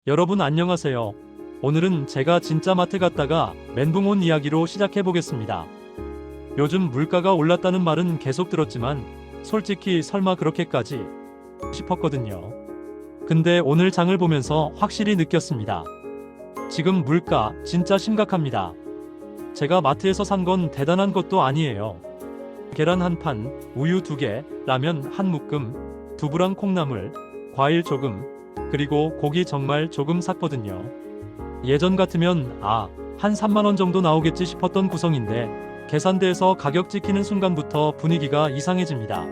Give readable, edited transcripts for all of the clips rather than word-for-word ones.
여러분 안녕하세요. 오늘은 제가 진짜 마트 갔다가 멘붕 온 이야기로 시작해 보겠습니다. 요즘 물가가 올랐다는 말은 계속 들었지만 솔직히 설마 그렇게까지 싶었거든요. 근데 오늘 장을 보면서 확실히 느꼈습니다. 지금 물가 진짜 심각합니다. 제가 마트에서 산 건 대단한 것도 아니에요. 계란 한 판, 우유 2개, 라면 한 묶음, 두부랑 콩나물, 과일 조금, 그리고 고기 정말 조금 샀거든요. 예전 같으면 한 3만 원 정도 나오겠지 싶었던 구성인데 계산대에서 가격 찍히는 순간부터 분위기가 이상해집니다.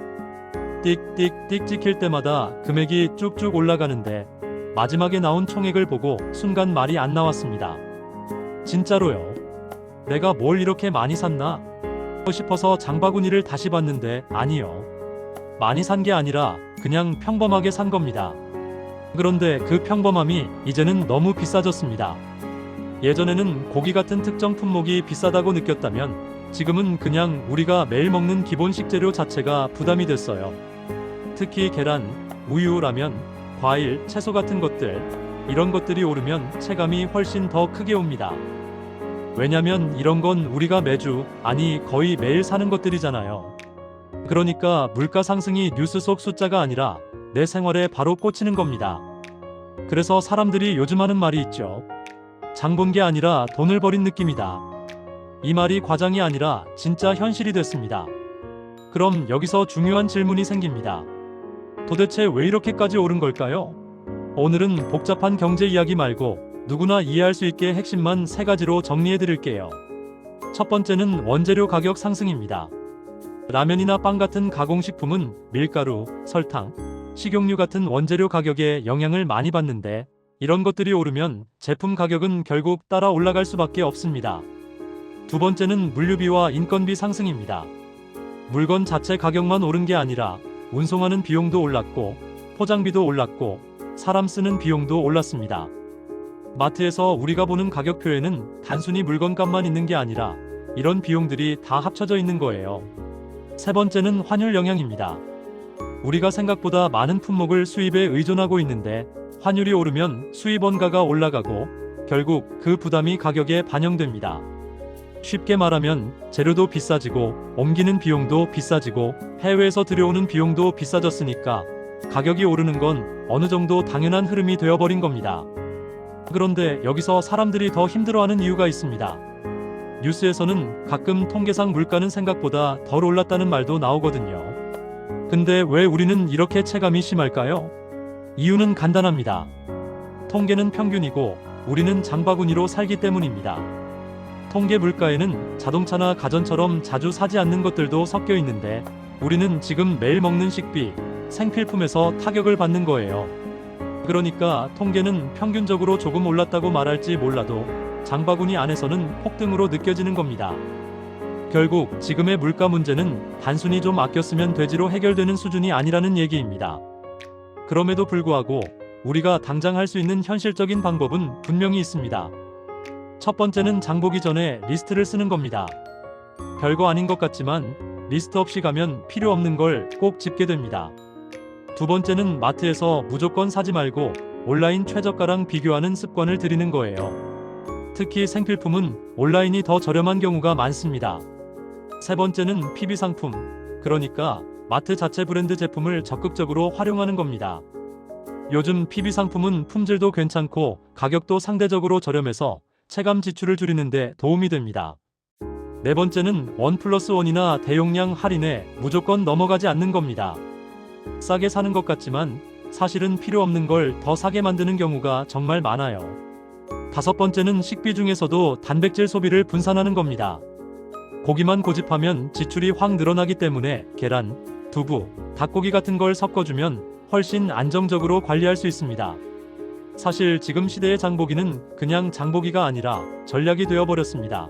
띡띡띡 찍힐 때마다 금액이 쭉쭉 올라가는데 마지막에 나온 총액을 보고 순간 말이 안 나왔습니다. 진짜로요. 내가 뭘 이렇게 많이 샀나 싶어서 장바구니를 다시 봤는데 아니요. 많이 산 게 아니라 그냥 평범하게 산 겁니다. 그런데 그 평범함이 이제는 너무 비싸졌습니다. 예전에는 고기 같은 특정 품목이 비싸다고 느꼈다면 지금은 그냥 우리가 매일 먹는 기본 식재료 자체가 부담이 됐어요. 특히 계란, 우유, 라면, 과일, 채소 같은 것들, 이런 것들이 오르면 체감이 훨씬 더 크게 옵니다. 왜냐면 이런 건 우리가 매주, 아니 거의 매일 사는 것들이잖아요. 그러니까 물가 상승이 뉴스 속 숫자가 아니라 내 생활에 바로 꽂히는 겁니다. 그래서 사람들이 요즘 하는 말이 있죠. 장 본 게 아니라 돈을 버린 느낌이다. 이 말이 과장이 아니라 진짜 현실이 됐습니다. 그럼 여기서 중요한 질문이 생깁니다. 도대체 왜 이렇게까지 오른 걸까요? 오늘은 복잡한 경제 이야기 말고 누구나 이해할 수 있게 핵심만 3가지로 정리해 드릴게요. 첫 번째는 원재료 가격 상승입니다. 라면이나 빵 같은 가공식품은 밀가루, 설탕, 식용유 같은 원재료 가격에 영향을 많이 받는데 이런 것들이 오르면 제품 가격은 결국 따라 올라갈 수밖에 없습니다. 두 번째는 물류비와 인건비 상승입니다. 물건 자체 가격만 오른 게 아니라 운송하는 비용도 올랐고 포장비도 올랐고 사람 쓰는 비용도 올랐습니다. 마트에서 우리가 보는 가격표에는 단순히 물건값만 있는 게 아니라 이런 비용들이 다 합쳐져 있는 거예요. 세 번째는 환율 영향입니다. 우리가 생각보다 많은 품목을 수입에 의존하고 있는데 환율이 오르면 수입 원가가 올라가고 결국 그 부담이 가격에 반영됩니다. 쉽게 말하면 재료도 비싸지고 옮기는 비용도 비싸지고 해외에서 들여오는 비용도 비싸졌으니까 가격이 오르는 건 어느 정도 당연한 흐름이 되어버린 겁니다. 그런데 여기서 사람들이 더 힘들어하는 이유가 있습니다. 뉴스에서는 가끔 통계상 물가는 생각보다 덜 올랐다는 말도 나오거든요. 근데 왜 우리는 이렇게 체감이 심할까요? 이유는 간단합니다. 통계는 평균이고 우리는 장바구니로 살기 때문입니다. 통계 물가에는 자동차나 가전처럼 자주 사지 않는 것들도 섞여 있는데 우리는 지금 매일 먹는 식비, 생필품에서 타격을 받는 거예요. 그러니까 통계는 평균적으로 조금 올랐다고 말할지 몰라도 장바구니 안에서는 폭등으로 느껴지는 겁니다. 결국 지금의 물가 문제는 단순히 좀 아꼈으면 되지로 해결되는 수준이 아니라는 얘기입니다. 그럼에도 불구하고 우리가 당장 할 수 있는 현실적인 방법은 분명히 있습니다. 첫 번째는 장 보기 전에 리스트를 쓰는 겁니다. 별거 아닌 것 같지만 리스트 없이 가면 필요 없는 걸 꼭 집게 됩니다. 두 번째는 마트에서 무조건 사지 말고 온라인 최저가랑 비교하는 습관을 들이는 거예요. 특히 생필품은 온라인이 더 저렴한 경우가 많습니다. 세 번째는 PB 상품, 그러니까 마트 자체 브랜드 제품을 적극적으로 활용하는 겁니다. 요즘 PB 상품은 품질도 괜찮고 가격도 상대적으로 저렴해서 체감 지출을 줄이는데 도움이 됩니다. 네 번째는 1+1이나 대용량 할인에 무조건 넘어가지 않는 겁니다. 싸게 사는 것 같지만 사실은 필요 없는 걸 더 사게 만드는 경우가 정말 많아요. 다섯 번째는 식비 중에서도 단백질 소비를 분산하는 겁니다. 고기만 고집하면 지출이 확 늘어나기 때문에 계란, 두부, 닭고기 같은 걸 섞어주면 훨씬 안정적으로 관리할 수 있습니다. 사실 지금 시대의 장보기는 그냥 장보기가 아니라 전략이 되어버렸습니다.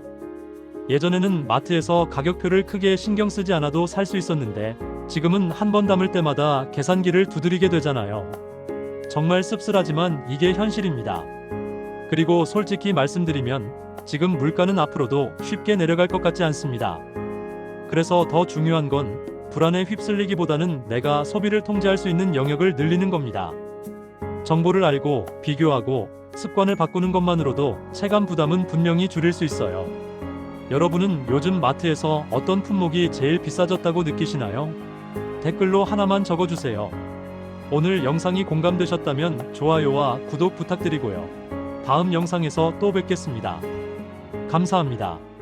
예전에는 마트에서 가격표를 크게 신경 쓰지 않아도 살 수 있었는데 지금은 한 번 담을 때마다 계산기를 두드리게 되잖아요. 정말 씁쓸하지만 이게 현실입니다. 그리고 솔직히 말씀드리면 지금 물가는 앞으로도 쉽게 내려갈 것 같지 않습니다. 그래서 더 중요한 건 불안에 휩쓸리기보다는 내가 소비를 통제할 수 있는 영역을 늘리는 겁니다. 정보를 알고 비교하고 습관을 바꾸는 것만으로도 체감 부담은 분명히 줄일 수 있어요. 여러분은 요즘 마트에서 어떤 품목이 제일 비싸졌다고 느끼시나요? 댓글로 하나만 적어주세요. 오늘 영상이 공감되셨다면 좋아요와 구독 부탁드리고요. 다음 영상에서 또 뵙겠습니다. 감사합니다.